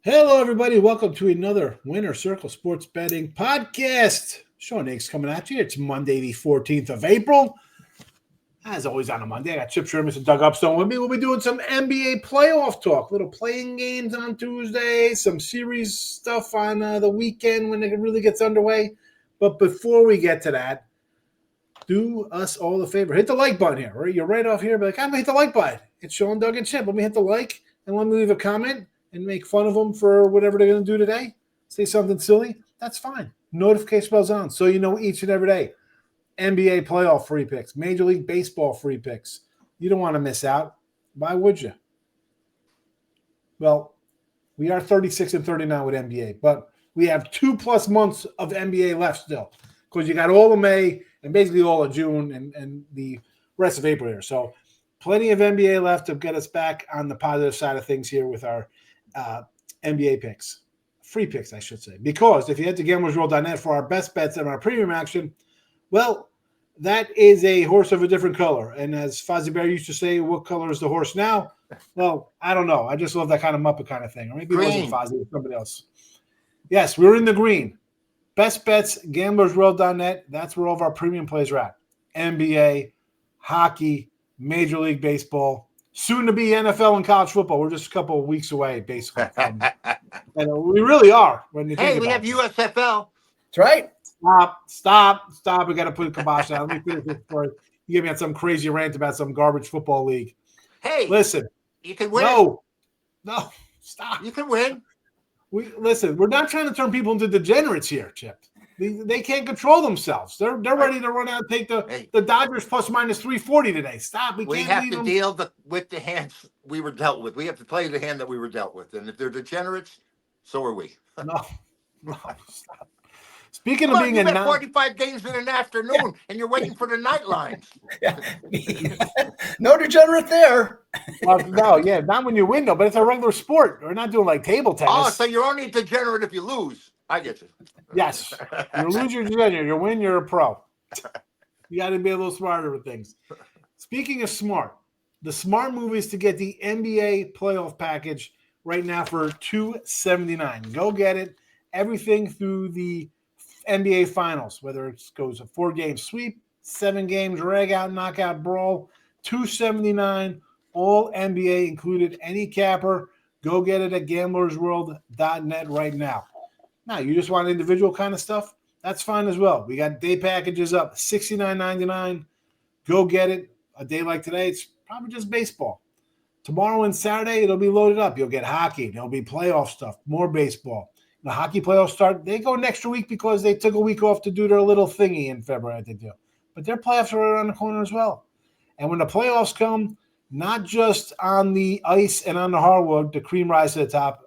Hello, everybody. Welcome to another Winner Circle Sports Betting Podcast. Sean Higgs coming at you. It's Monday, the 14th of April. As always on a Monday, I got Chirimbes and Doug Upstone with me. We'll be doing some NBA playoff talk, little playing games on Tuesday, some series stuff on the weekend when it really gets underway. But before we get to that, do us all a favor. Hit the like button here. Right? You're right off here. Be like, I'm going to hit the like button. It's Sean, Doug, and Chip. Let me hit the like and let me leave a comment and make fun of them for whatever they're going to do today, say something silly, that's fine. Notification bells on so you know each and every day. NBA playoff free picks, Major League Baseball free picks. You don't want to miss out. Why would you? Well, we are 36 and 39 with NBA, but we have 2+ months of NBA left still because you got all of May and basically all of June and the rest of April here. So plenty of NBA left to get us back on the positive side of things here with our NBA picks, free picks, I should say, because if you head to gamblersworld.net for our best bets and our premium action, well, that is a horse of a different color. And as Fozzie Bear used to say, what color is the horse now? Well, I don't know. I just love that kind of Muppet kind of thing. Or maybe it wasn't Fozzie, it was somebody else. Yes, we're in the green. Best bets, gamblersworld.net. That's where all of our premium plays are at. NBA, hockey, Major League Baseball, soon to be NFL and college football. We're just a couple of weeks away, basically. And we really are. When you think we have USFL. That's right. Stop. We got to put a kibosh on. Let me finish this story. You give me on some crazy rant about some garbage football league. Hey, listen. You can win. No, stop. You can win. Listen. We're not trying to turn people into degenerates here, Chip. They can't control themselves. They're ready to run out and take the Dodgers plus minus 340 today. Stop. We have to deal with the hands we were dealt with. We have to play the hand that we were dealt with. And if they're degenerates, so are we. No, stop. Speaking of being you 45 games in an afternoon, and you're waiting for the night lines. No degenerate there. Not when you win, though, but it's a regular sport. We're not doing like table tennis. Oh, so you're only degenerate if you lose. I get you. Yes. You lose, you're degenerate. You win, you're a pro. You got to be a little smarter with things. Speaking of smart, the smart move is to get the NBA playoff package right now for $279. Go get it. Everything through the NBA Finals, whether it goes a 4-game sweep, 7 games, drag out, knockout, brawl, $279, all NBA included, any capper. Go get it at gamblersworld.net right now. Now, you just want individual kind of stuff? That's fine as well. We got day packages up, $69.99. Go get it. A day like today, it's probably just baseball. Tomorrow and Saturday, it'll be loaded up. You'll get hockey. There'll be playoff stuff, more baseball. The hockey playoffs start. They go next week because they took a week off to do their little thingy in February. They do. But their playoffs are around the corner as well. And when the playoffs come, not just on the ice and on the hardwood, the cream rise to the top,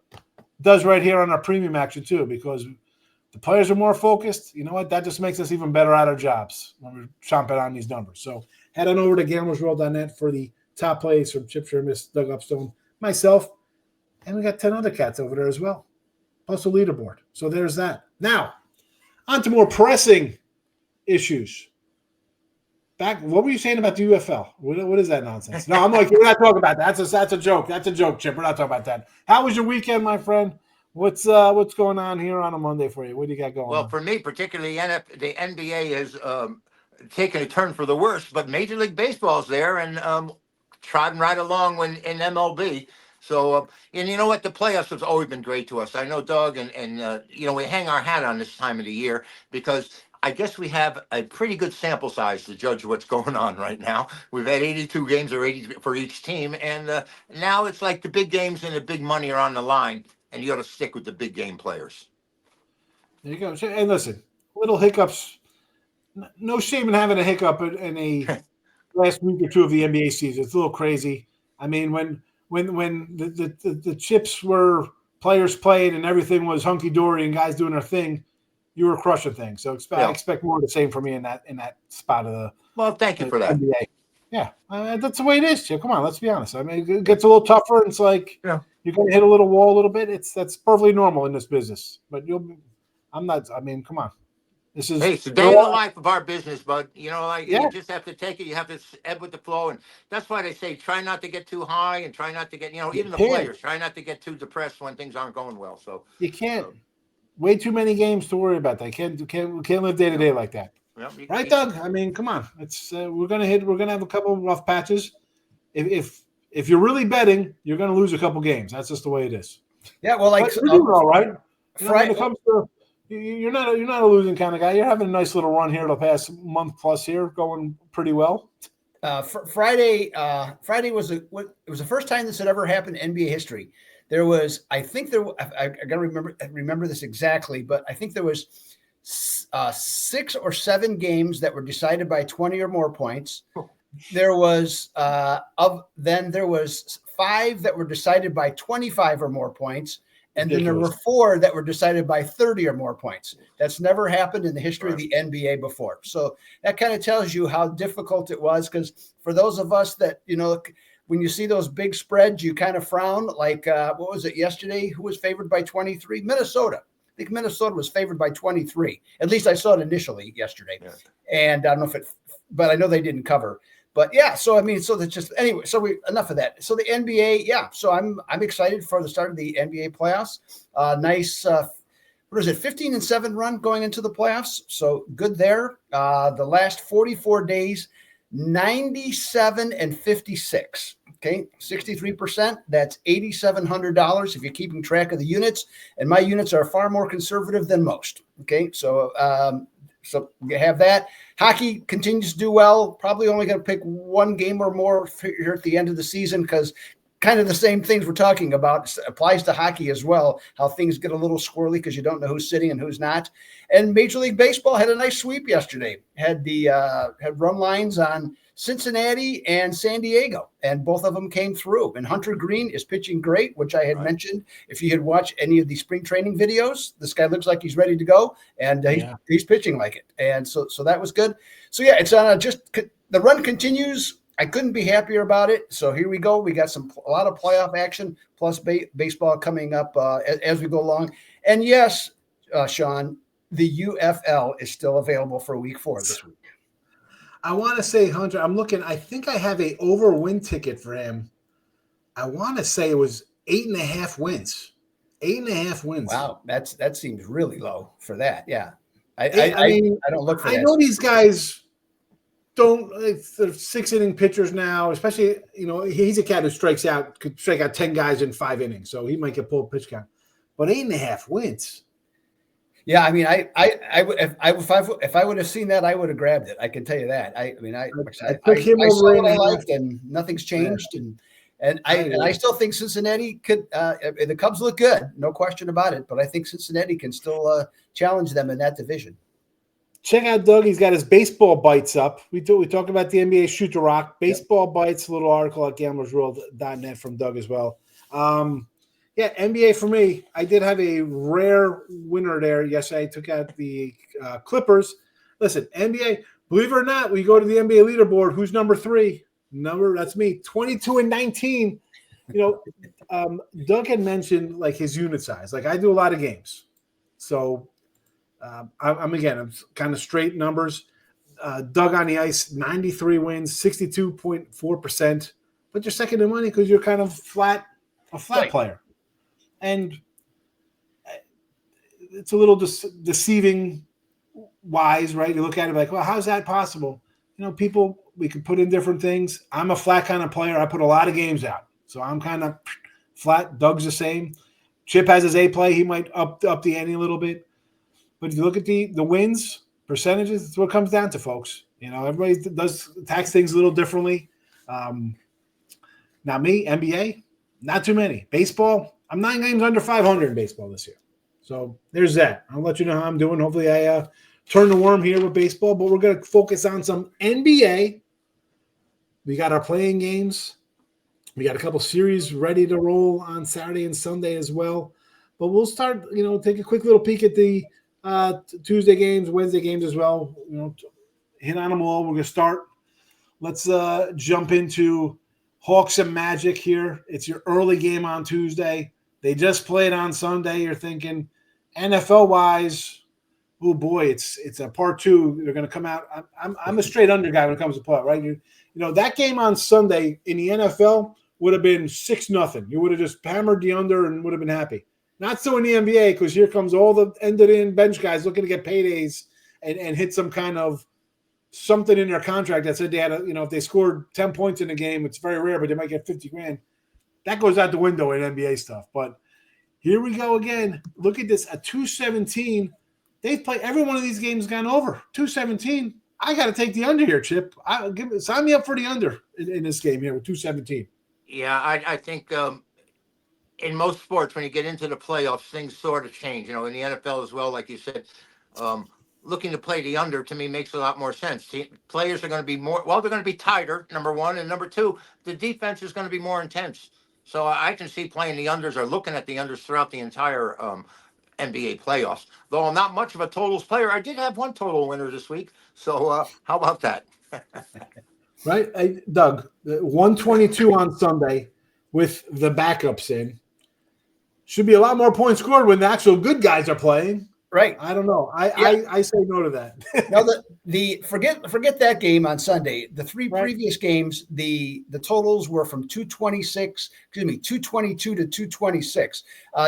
does right here on our premium action too, because the players are more focused. You know what? That just makes us even better at our jobs when we're chomping on these numbers. So head on over to gamblersworld.net for the top plays from Chip Chirimbes, Doug Upstone, myself, and we got 10 other cats over there as well, plus a leaderboard. So there's that. Now, on to more pressing issues. What were you saying about the UFL? What is that nonsense? No, I'm like, we're not talking about that. That's a joke. That's a joke, Chip. We're not talking about that. How was your weekend, my friend? What's going on here on a Monday for you? What do you got going on? Well, for me, particularly the NBA has taken a turn for the worse, but Major League Baseball's there and trotting right along in MLB. So, and you know what? The playoffs have always been great to us. I know, Doug, and we hang our hat on this time of the year because I guess we have a pretty good sample size to judge what's going on right now. We've had 82 games or 80 for each team, and now it's like the big games and the big money are on the line, and you got to stick with the big game players. There you go. And listen, little hiccups. No shame in having a hiccup in a last week or two of the NBA season. It's a little crazy. I mean, when the chips were players played and everything was hunky dory and guys doing their thing, you were crushing things. So expect more of the same from me in that spot of the. Well, thank you for that. NBA. Yeah, that's the way it is, Chip. Come on, let's be honest. I mean, it gets a little tougher. And it's like you're going to hit a little wall a little bit. That's perfectly normal in this business. But I'm not. I mean, come on. This is Hey, it's the day of the life of our business, bud. You know, like yeah, you just have to take it. You have to ebb with the flow, and that's why they say try not to get too high and try not to get. you Even the can't. players try not to get too depressed when things aren't going well. So, You can't. uh, Way too many games to worry about. They can't live day to day like that. yeah, Right, Doug? I mean, come on. It's we're gonna have a couple of rough patches. If you're really betting, you're gonna lose a couple games. That's just the way it is. Yeah, well, like But you're doing all right. When Friday, it comes to you're not a losing kind of guy. You're having a nice little run here the past month plus here, going pretty well. Friday was it was the first time this had ever happened in NBA history. There was, I gotta remember this exactly, but I think there was 6 or 7 games that were decided by 20 or more points. There was there was 5 that were decided by 25 or more points, and then there were 4 that were decided by 30 or more points. That's never happened in the history of the NBA before. So that kind of tells you how difficult it was, because for those of us that, when you see those big spreads, you kind of frown. Like, what was it yesterday? Who was favored by 23? Minnesota. I think Minnesota was favored by 23. At least I saw it initially yesterday. Yeah. And I don't know but I know they didn't cover. But yeah, so I mean, so that's just anyway. So enough of that. So the NBA, yeah. So I'm excited for the start of the NBA playoffs. Nice. What is it? 15-7 run going into the playoffs. So good there. The last 44 days, 97-56. Okay, 63%. That's $8,700 if you're keeping track of the units. And my units are far more conservative than most. Okay, so so you have that. Hockey continues to do well. Probably only going to pick one game or more here at the end of the season, because kind of the same things we're talking about applies to hockey as well, how things get a little squirrely because you don't know who's sitting and who's not. And Major League Baseball had a nice sweep yesterday. Had run lines on Cincinnati and San Diego, and both of them came through. And Hunter Green is pitching great, which I had mentioned. If you had watched any of the spring training videos, this guy looks like he's ready to go, and he's pitching like it. And so that was good. So yeah, it's on the run continues. I couldn't be happier about it. So here we go. We got a lot of playoff action plus baseball coming up as we go along. And yes, Sean, the UFL is still available for week 4 this week. I want to say, Hunter, I'm looking. I think I have a over win ticket for him. I want to say it was 8.5 wins. 8.5 wins. Wow, that seems really low for that. Yeah, I don't look for that. I know these guys don't. They're 6-inning pitchers now, especially he's a cat who could strike out 10 guys in 5 innings, so he might get pulled pitch count. But 8.5 wins. Yeah, I mean, if I would have seen that, I would have grabbed it. I can tell you that. I took him over what I liked, and nothing's changed. And I still think Cincinnati could. The Cubs look good, no question about it. But I think Cincinnati can still challenge them in that division. Check out Doug. He's got his baseball bites up. We talked about the NBA Shoot to Rock baseball bites. A little article at gamblersworld.net from Doug as well. Yeah, NBA for me. I did have a rare winner there. Yes, I took out the Clippers. Listen, NBA, believe it or not, we go to the NBA leaderboard. Who's number 3? That's me. 22-19. Doug had mentioned like his unit size. Like I do a lot of games, so I'm kind of straight numbers. Doug on the ice, 93 wins, 62.4%. But you're second in money because you're kind of a flat player. And it's a little deceiving wise, right? You look at it like, well, how's that possible? People, we can put in different things. I'm a flat kind of player. I put a lot of games out. So I'm kind of flat. Doug's the same. Chip has his A play. He might up the ante a little bit. But if you look at the wins, percentages, that's what it comes down to, folks. Everybody does tax things a little differently. Not me, NBA, not too many. Baseball, I'm 9 games under 500 in baseball this year. So there's that. I'll let you know how I'm doing. Hopefully I turn the worm here with baseball, but we're going to focus on some NBA. We got our playing games. We got a couple series ready to roll on Saturday and Sunday as well. But we'll start, take a quick little peek at the Tuesday games, Wednesday games as well. Hit on them all. We're going to start. Let's jump into Hawks and Magic here. It's your early game on Tuesday. They just played on Sunday. You're thinking NFL-wise, oh boy, it's a part two. They're going to come out. I'm a straight under guy when it comes to play, right? You know that game on Sunday in the NFL would have been 6-0. You would have just hammered the under and would have been happy. Not so in the NBA, because here comes all the ended in bench guys looking to get paydays and hit some kind of something in their contract that said they had if they scored 10 points in a game, it's very rare, but they might get 50 grand. That goes out the window in NBA stuff. But here we go again. Look at this, a 217. They've played every one of these games gone over. 217. I got to take the under here, Chip. Sign me up for the under in this game here with 217. Yeah, I think in most sports, when you get into the playoffs, things sort of change. In the NFL as well, like you said, looking to play the under to me makes a lot more sense. Players are going to be they're going to be tighter, number one, and number two, the defense is going to be more intense. So I can see playing the unders or looking at the unders throughout the entire NBA playoffs. Though I'm not much of a totals player, I did have one total winner this week. So how about that? Right, Doug, 122 on Sunday with the backups in. Should be a lot more points scored when the actual good guys are playing. Right. I don't know. I say no to that. Now forget that game on Sunday. The three previous games, the totals were from 222 to 226.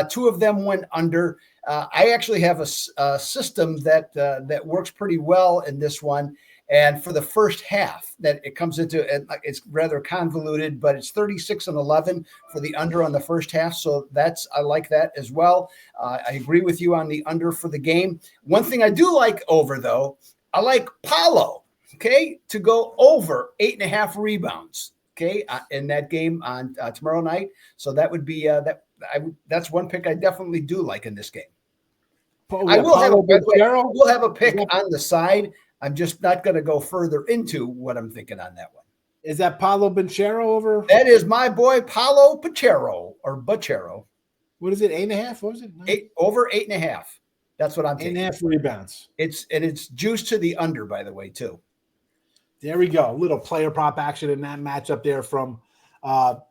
Two of them went under. I actually have a system that works pretty well in this one. And for the first half, that it comes into, it's rather convoluted, but it's 36-11 for the under on the first half. So I like that as well. I agree with you on the under for the game. One thing I do like over, though, I like Paolo, okay, to go over 8.5 rebounds, okay, in that game on tomorrow night. So that would be that's one pick I definitely do like in this game. I will have a pick on the side. I'm just not going to go further into what I'm thinking on that one. Is that Paolo Banchero over? That is my boy, Paolo Banchero or Bachero. What is it, 8.5? What was it? Over 8.5. That's what I'm thinking. 8.5 rebounds. It's juiced to the under, by the way, too. There we go. A little player prop action in that matchup there from Doug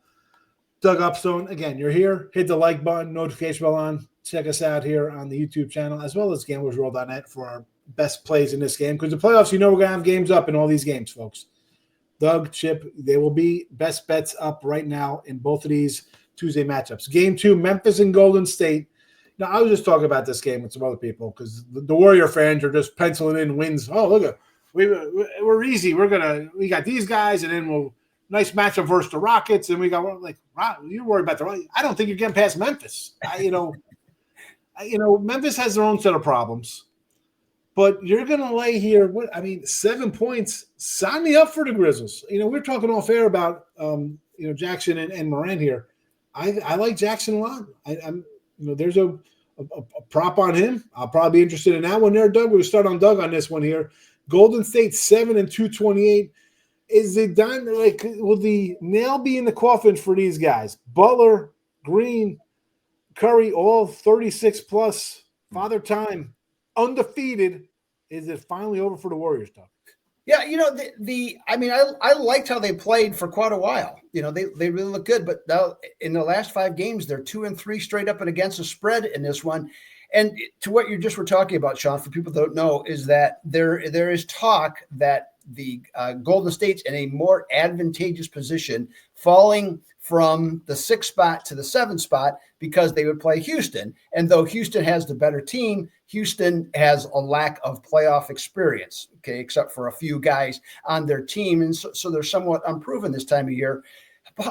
Upstone. Again, you're here. Hit the like button, notification bell on. Check us out here on the YouTube channel, as well as GamblersWorld.net for our best plays in this game, because the playoffs, we're going to have games up in all these games, folks. Doug, Chip, they will be best bets up right now in both of these Tuesday matchups. Game 2, Memphis and Golden State. Now, I was just talking about this game with some other people because the Warrior fans are just penciling in wins. Oh, look, we're easy. We got these guys, and then nice matchup versus the Rockets, and we got you're worried about I don't think you're getting past Memphis. Memphis has their own set of problems. But you're going to lay here, 7 points. Sign me up for the Grizzlies. We're talking off air about, Jackson and Morant here. I like Jackson a lot. There's a prop on him. I'll probably be interested in that one there, Doug. We'll start on Doug on this one here. Golden State 7 and 228. Is it done? Will the nail be in the coffin for these guys? Butler, Green, Curry, all 36 plus, Father Time, undefeated. Is it finally over for the Warriors, Doug? Yeah, I liked how they played for quite a while. They really look good, but now in the last 5 games, they're 2-3 straight up and against the spread in this one. And to what you just were talking about, Sean, for people that don't know, is that there is talk that the Golden State's in a more advantageous position, falling from the 6th spot to the 7th spot because they would play Houston. And though Houston has the better team, Houston has a lack of playoff experience, okay, except for a few guys on their team. And so they're somewhat unproven this time of year.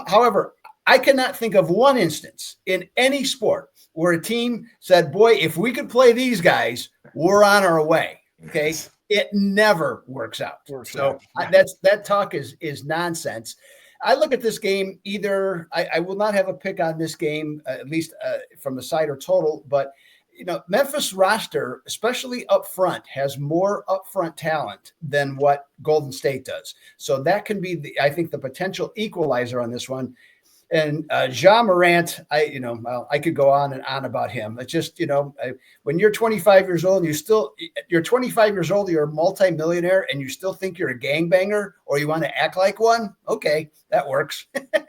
However, I cannot think of one instance in any sport where a team said, boy, if we could play these guys, we're on our way, okay? It never works out. That talk is nonsense. I look at this game either I will not have a pick on this game, at least from the side or total, but Memphis roster, especially up front, has more upfront talent than what Golden State does. So that can be I think the potential equalizer on this one. And Ja Morant, I could go on and on about him. It's just, when you're 25 years old, you're 25 years old, you're a multimillionaire, and you still think you're a gangbanger or you want to act like one. Okay, that works. I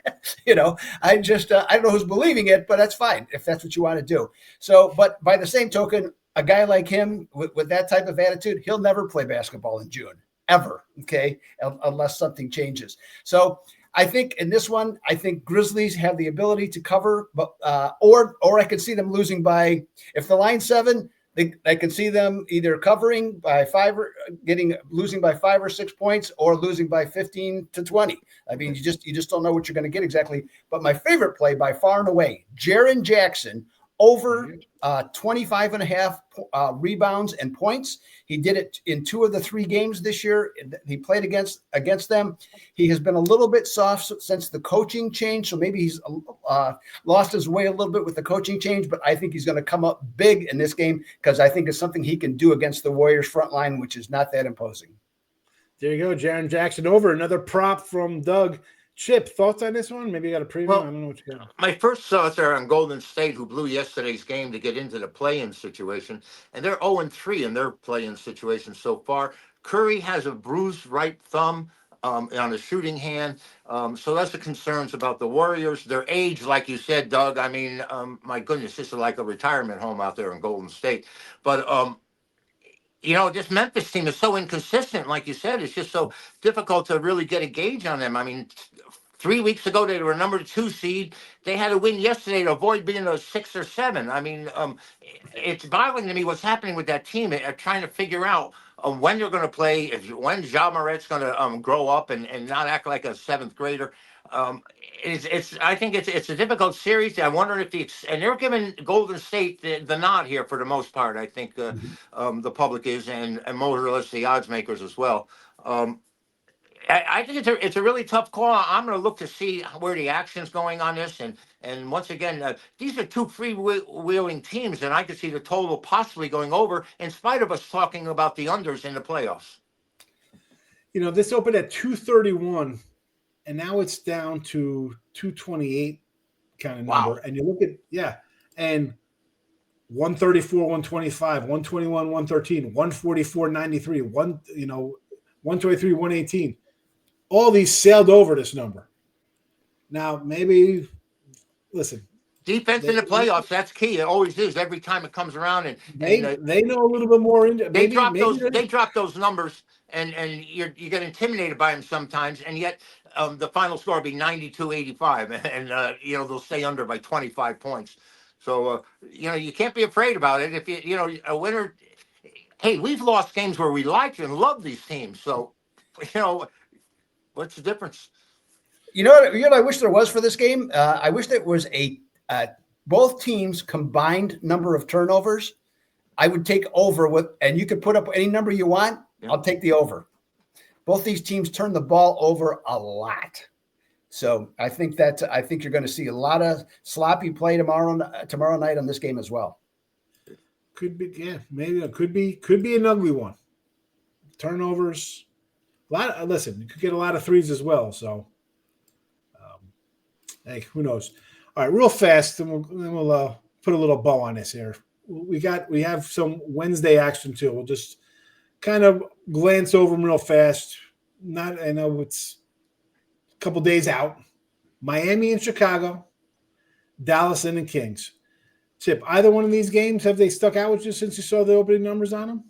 don't know who's believing it, but that's fine if that's what you want to do. So, but by the same token, a guy like him with that type of attitude, he'll never play basketball in June, ever. Okay. Unless something changes. So I think in this one, I think Grizzlies have the ability to cover, but or I could see them losing by, if the line's 7, I can see them either covering by 5 or losing by 5 or 6 points, or losing by 15 to 20. I mean, you just don't know what you're going to get exactly. But my favorite play by far and away, Jaren Jackson over 25 and a half rebounds and points. He did it in 2 of the 3 games this year. He played against them. He has been a little bit soft since the coaching change. So maybe he's lost his way a little bit with the coaching change, but I think he's going to come up big in this game, because I think it's something he can do against the Warriors front line, which is not that imposing. There you go. Jaren Jackson over. Another prop from Doug. Chip, thoughts on this one? Maybe you got a preview? Well, I don't know what you got. My first thoughts are on Golden State, who blew yesterday's game to get into the play-in situation, and they're 0-3 in their play-in situation so far. Curry has a bruised right thumb on his shooting hand, so that's the concerns about the Warriors. Their age, like you said, Doug, I mean, my goodness, this is like a retirement home out there in Golden State. But this Memphis team is so inconsistent. Like you said, it's just so difficult to really get a gauge on them. I mean, 3 weeks ago, they were a number 2 seed. They had to win yesterday to avoid being a 6 or 7. I mean, it's boggling to me what's happening with that team. Trying to figure out when they're going to play, when Ja Morant's going to grow up and not act like a 7th grader. I think it's a difficult series. I wonder if and they're giving Golden State the nod here for the most part. I think the public is, and more or less the odds makers as well. I think it's a really tough call. I'm going to look to see where the action's going on this, and once again, these are 2 freewheeling teams, and I could see the total possibly going over, in spite of us talking about the unders in the playoffs. This opened at 231, and now it's down to 228 kind of number. Wow. And you look at and 134, 125, 121, 113, 144, 93, 123, 118. All these sailed over this number. Now, maybe, listen. Defense in the playoffs, that's key. It always is every time it comes around. And they know a little bit more. They drop those numbers, and you get intimidated by them sometimes, and yet the final score will be 92-85, and they'll stay under by 25 points. So, you can't be afraid about it. If a winner, hey, we've lost games where we liked and love these teams. So, what's the difference? You know what I wish there was for this game? I wish there was both teams combined number of turnovers. I would take over and you could put up any number you want. Yeah. I'll take the over. Both these teams turn the ball over a lot. So I think you're going to see a lot of sloppy play tomorrow night on this game as well. Could be, maybe it could be an ugly one. Turnovers. Listen, you could get a lot of threes as well. So, hey, who knows? All right, real fast, and we'll put a little bow on this here. We have some Wednesday action too. We'll just kind of glance over them real fast. I know it's a couple days out. Miami and Chicago, Dallas and the Kings. Chip, either one of these games, have they stuck out with you since you saw the opening numbers on them?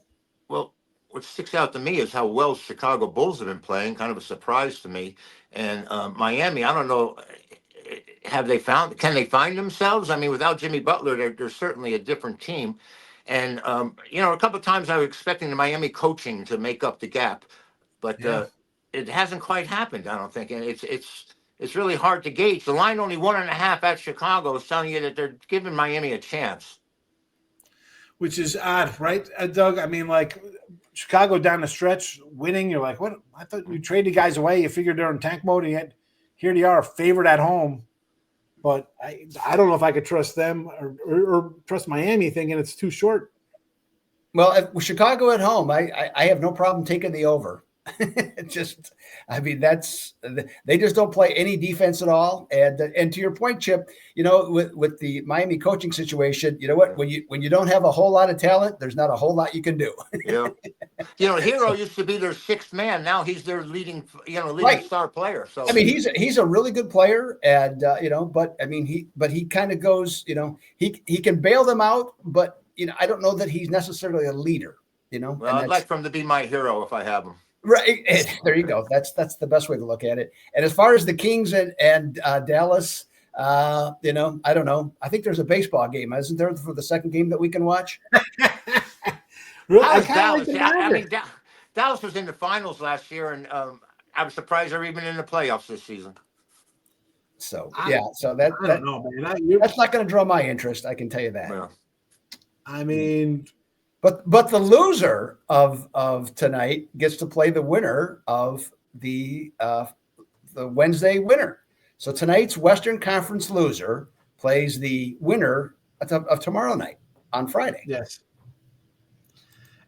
Well, what sticks out to me is how well Chicago Bulls have been playing. Kind of a surprise to me. And Miami, I don't know. Can they find themselves? I mean, without Jimmy Butler, they're certainly a different team. And, a couple of times I was expecting the Miami coaching to make up the gap, but it hasn't quite happened, I don't think. And it's really hard to gauge. The line only 1.5 at Chicago is telling you that they're giving Miami a chance. Which is odd, right, Doug? I mean, like, Chicago down the stretch winning, you're like, what? I thought you traded guys away. You figured they're in tank mode, and yet here they are, favored at home. But I don't know if I could trust them or trust Miami, thinking it's too short. Well, with Chicago at home, I have no problem taking the over. They just don't play any defense at all. And to your point, Chip, with the Miami coaching situation, you know what? When you don't have a whole lot of talent, there's not a whole lot you can do. Yeah. Hero used to be their 6th man. Now he's their leading star player. So I mean, he's a really good player, and but I mean he kind of goes, he can bail them out, but I don't know that he's necessarily a leader. Well, I'd like for him to be my hero if I have him. Right. There you go. That's the best way to look at it. And as far as the Kings and Dallas, I don't know. I think there's a baseball game, isn't there, for the second game that we can watch? Really? How's kinda Dallas? like the I mean, Mavericks. Dallas was in the finals last year, and I was surprised they're even in the playoffs this season. So I that don't know, man. that's not going to draw my interest. I can tell you that. Yeah. I mean, But the loser of tonight gets to play the winner of the Wednesday winner. So tonight's Western Conference loser plays the winner of tomorrow night on Friday. yes.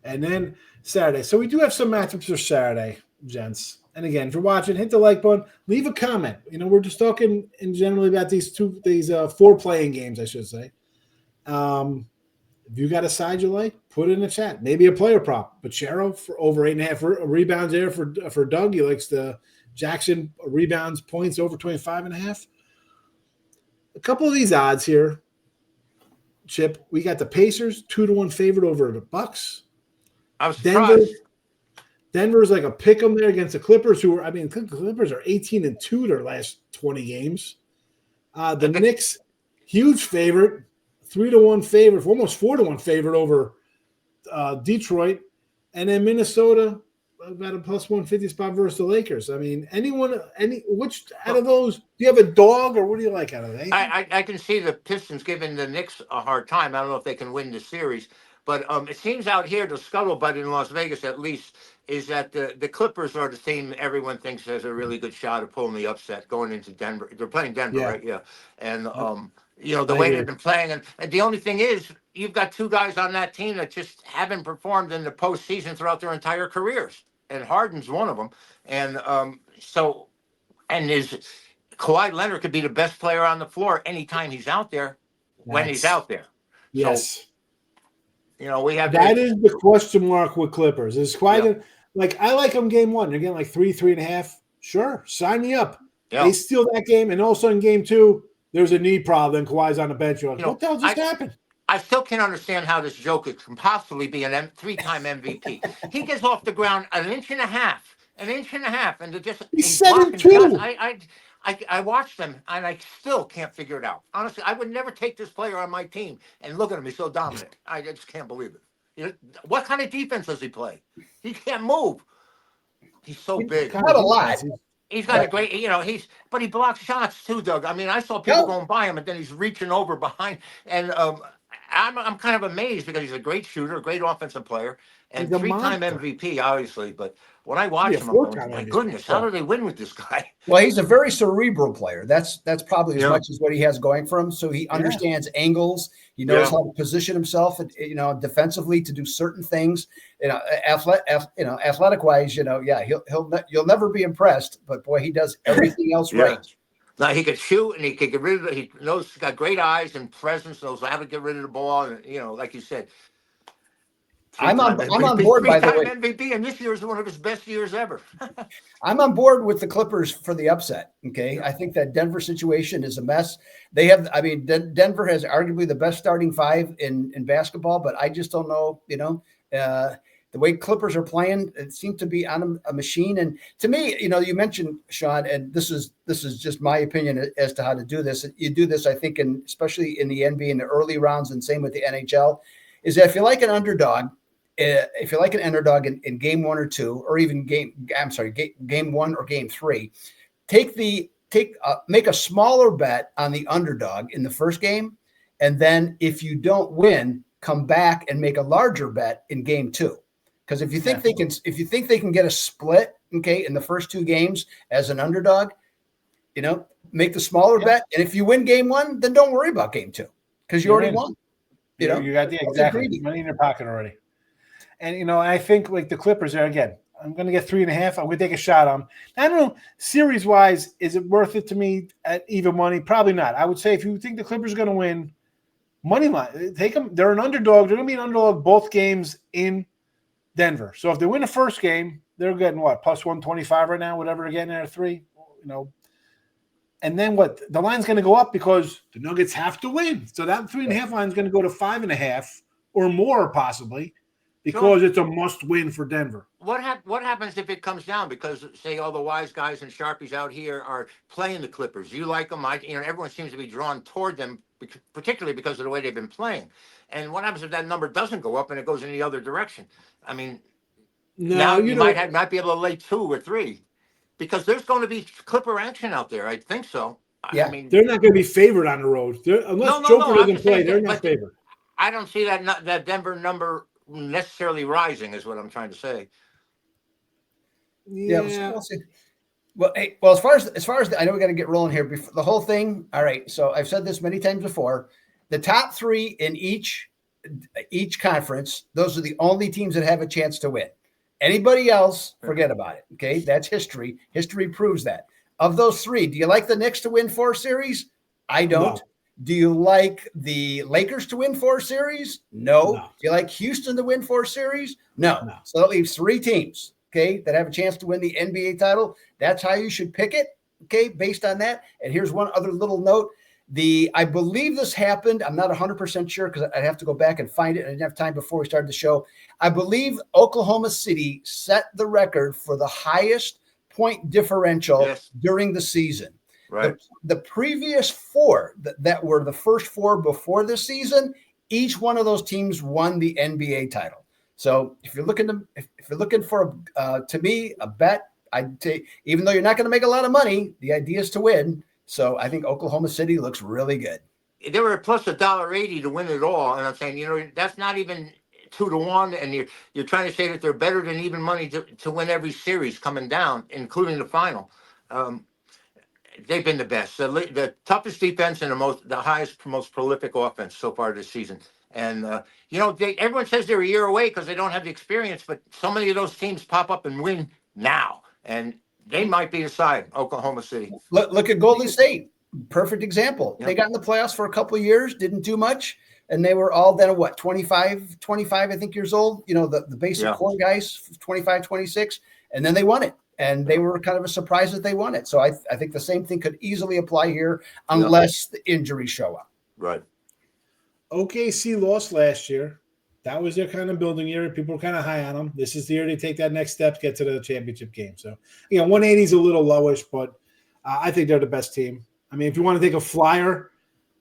And then Saturday. So we do have some matchups for Saturday, gents. And again, if you're watching, hit the like button, leave a comment. We're just talking in generally about these 4 playing games, I should say. If you got a side you like, put it in the chat. Maybe a player prop. Pachero for over 8.5 rebounds there for Doug. He likes the Jackson rebounds points over 25.5. A couple of these odds here, Chip. We got the Pacers 2-1 favorite over the Bucks. I was surprised. Denver's like a pick 'em there against the Clippers, the Clippers are 18-2 their last 20 games. The Knicks, huge favorite, 3-1 favorite, almost 4-1 favorite over Detroit, and then Minnesota about a plus 150 spot versus the Lakers. I mean, which out of those do you have a dog or what do you like out of that? I can see the Pistons giving the Knicks a hard time. I don't know if they can win the series, but it seems out here the scuttlebutt in Las Vegas at least is that the Clippers are the team everyone thinks has a really good shot of pulling the upset going into Denver. They're playing Denver, right? Yeah. And the way they've been playing, and the only thing is you've got 2 guys on that team that just haven't performed in the postseason throughout their entire careers, and Harden's one of them. And is Kawhi Leonard could be the best player on the floor anytime he's out there when he's out there. Yes. So, we have that is the question mark with Clippers. Is Kawhi I like them game 1. They're getting like 3.5. Sure, sign me up. Yeah. They steal that game, and all of a sudden game 2, there's a knee problem. Kawhi's on the bench. You're like, what the hell just happened? I still can't understand how this Jokic can possibly be an 3-time MVP. He gets off the ground an inch and a half, and he's 7'2". I watched them, and I still can't figure it out. Honestly, I would never take this player on my team and look at him. He's so dominant. I just can't believe it. What kind of defense does he play? He can't move. He's so big. Not a lot. He's got a great, but he blocks shots too, Doug. I mean, I saw people going by him, and then he's reaching over behind. And I'm kind of amazed because he's a great shooter, a great offensive player, and 3-time MVP, obviously. But when I watch him, I'm going, my goodness, how do they win with this guy? Well, he's a very cerebral player. That's probably as much as what he has going for him. So he understands angles. He knows how to position himself, defensively to do certain things. Athletic wise, you'll never be impressed. But boy, he does everything else right. Now he can shoot, and he can get rid of it. He knows he's got great eyes and presence. Knows how to get rid of the ball, and like you said. I'm on board, by the way. MVP, and this year is one of his best years ever. I'm on board with the Clippers for the upset. Okay, I think that Denver situation is a mess. Denver has arguably the best starting 5 in basketball, but I just don't know. The way Clippers are playing, it seems to be on a machine. And to me, you mentioned, Sean, and this is just my opinion as to how to do this. You do this, I think, especially in the NBA in the early rounds, and same with the NHL, is that if you like an underdog. If you're like an underdog in game 1 or 2, or even game 1 or game 3, make a smaller bet on the underdog in the first game. And then if you don't win, come back and make a larger bet in game 2. Because if you think they can get a split, in the first 2 games as an underdog, make the smaller bet. And if you win game 1, then don't worry about game 2 because you already won. You got the money in your pocket already. And, I think like the Clippers there again, I'm going to get 3.5. I'm going to take a shot on them. I don't know, series-wise, is it worth it to me at even money? Probably not. I would say if you think the Clippers are going to win, money line, take them. They're an underdog. They're going to be an underdog both games in Denver. So if they win the first game, they're getting what, plus 125 right now, whatever they're getting there, 3, And then what? The line's going to go up because the Nuggets have to win. So that 3.5 line is going to go to 5.5 or more possibly, because it's a must-win for Denver. What happens if it comes down? Because say all the wise guys and sharpies out here are playing the Clippers. You like them, everyone seems to be drawn toward them, particularly because of the way they've been playing. And what happens if that number doesn't go up and it goes in the other direction? I mean, now you might be able to lay 2 or 3, because there's going to be Clipper action out there. I think so. Yeah. I mean, they're not going to be favored on the road. Unless Joker doesn't play, they're not favored. I don't see that Denver number necessarily rising, is what I'm trying to say. Yeah. Well, as far as I know, we got to get rolling here. Before the whole thing. All right. So I've said this many times before. The top 3 in each conference, those are the only teams that have a chance to win. Anybody else, forget about it. Okay, that's history. History proves that. Of those 3, do you like the Knicks to win 4 series? I don't. No. Do you like the Lakers to win 4 series? No. Do you like Houston to win 4 series? No. So that leaves 3 teams, okay, that have a chance to win the NBA title. That's how you should pick it, okay, based on that. And here's one other little note. I believe this happened. I'm not 100% sure because I'd have to go back and find it. I didn't have time before we started the show. I believe Oklahoma City set the record for the highest point differential during the season. Right. The previous 4 that were the first 4 before this season, each one of those teams won the NBA title. So if you're looking for to me a bet, I'd take, even though you're not going to make a lot of money, the idea is to win. So I think Oklahoma City looks really good. They were plus $1.80 to win it all, and I'm saying, that's not even 2 to 1, and you're trying to say that they're better than even money to win every series coming down, including the final. They've been the best, the toughest defense, and the highest, most prolific offense so far this season. And everyone says they're a year away because they don't have the experience, but so many of those teams pop up and win now, and they might be the side, Oklahoma City. Look at Golden State. Perfect example. Yep. They got in the playoffs for a couple of years, didn't do much, and they were all then 25, I think, years old. The basic core guys, 25, 26, and then they won it. And they were kind of a surprise that they won it. So I think the same thing could easily apply here unless the injuries show up. Right. OKC lost last year. That was their kind of building year. People were kind of high on them. This is the year they take that next step, get to the championship game. So, 180 is a little lowish, but I think they're the best team. I mean, if you want to take a flyer,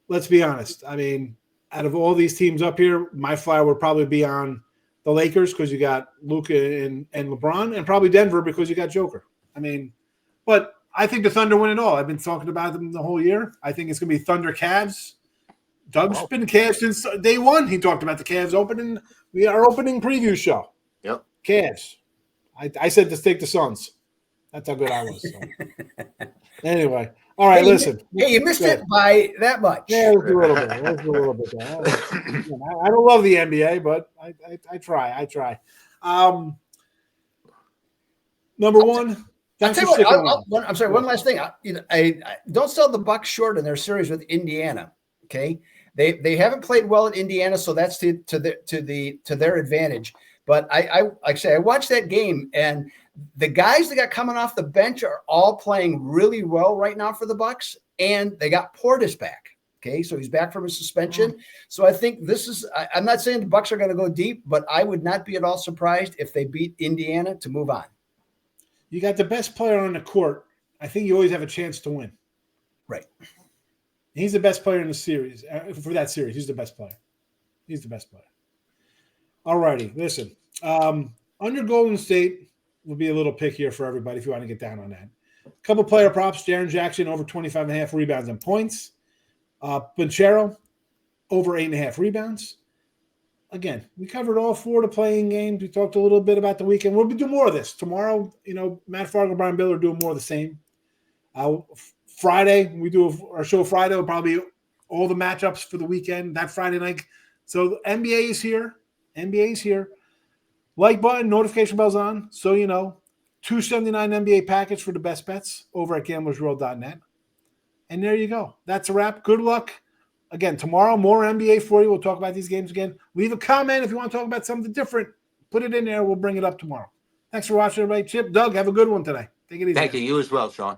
let's be honest. I mean, out of all these teams up here, my flyer would probably be on the Lakers because you got Luka and LeBron, and probably Denver because you got Joker. I mean, but I think the Thunder win it all. I've been talking about them the whole year. I think it's going to be Thunder Cavs. Doug's been Cavs since day one. He talked about the Cavs opening. Our opening preview show. Yep. Cavs. I said to take the Suns. That's how good I was. So. Anyway. All right, listen. Hey, you missed it by that much. Yeah, let's do a little bit. I don't love the NBA, but I try. Number one. I'm sorry. One last thing. I don't sell the Bucks short in their series with Indiana. Okay, they haven't played well at Indiana, so that's to their advantage. But I watched that game, and the guys that got coming off the bench are all playing really well right now for the Bucks, and they got Portis back. Okay, so he's back from his suspension. So I think this is. I'm not saying the Bucks are going to go deep, but I would not be at all surprised if they beat Indiana to move on. You got the best player on the court. I think you always have a chance to win. Right. He's the best player in the series. For that series, he's the best player. All righty. Listen, under Golden State will be a little pick here for everybody if you want to get down on that. A couple player props. Jaren Jackson over 25.5 rebounds and points. Banchero over 8.5 rebounds. Again, we covered all 4 of the playing games. We talked a little bit about the weekend. We'll do more of this. Tomorrow, Matt Fargo, Brian Bill are doing more of the same. Friday, we do our show Friday. Will probably be all the matchups for the weekend, that Friday night. So the NBA is here. Like button, notification bells on, so you know. $279 NBA package for the best bets over at gamblersworld.net. And there you go. That's a wrap. Good luck. Again, tomorrow, more NBA for you. We'll talk about these games again. Leave a comment if you want to talk about something different. Put it in there. We'll bring it up tomorrow. Thanks for watching, everybody. Chip, Doug, have a good one today. Take it easy. Thank you. You as well, Sean.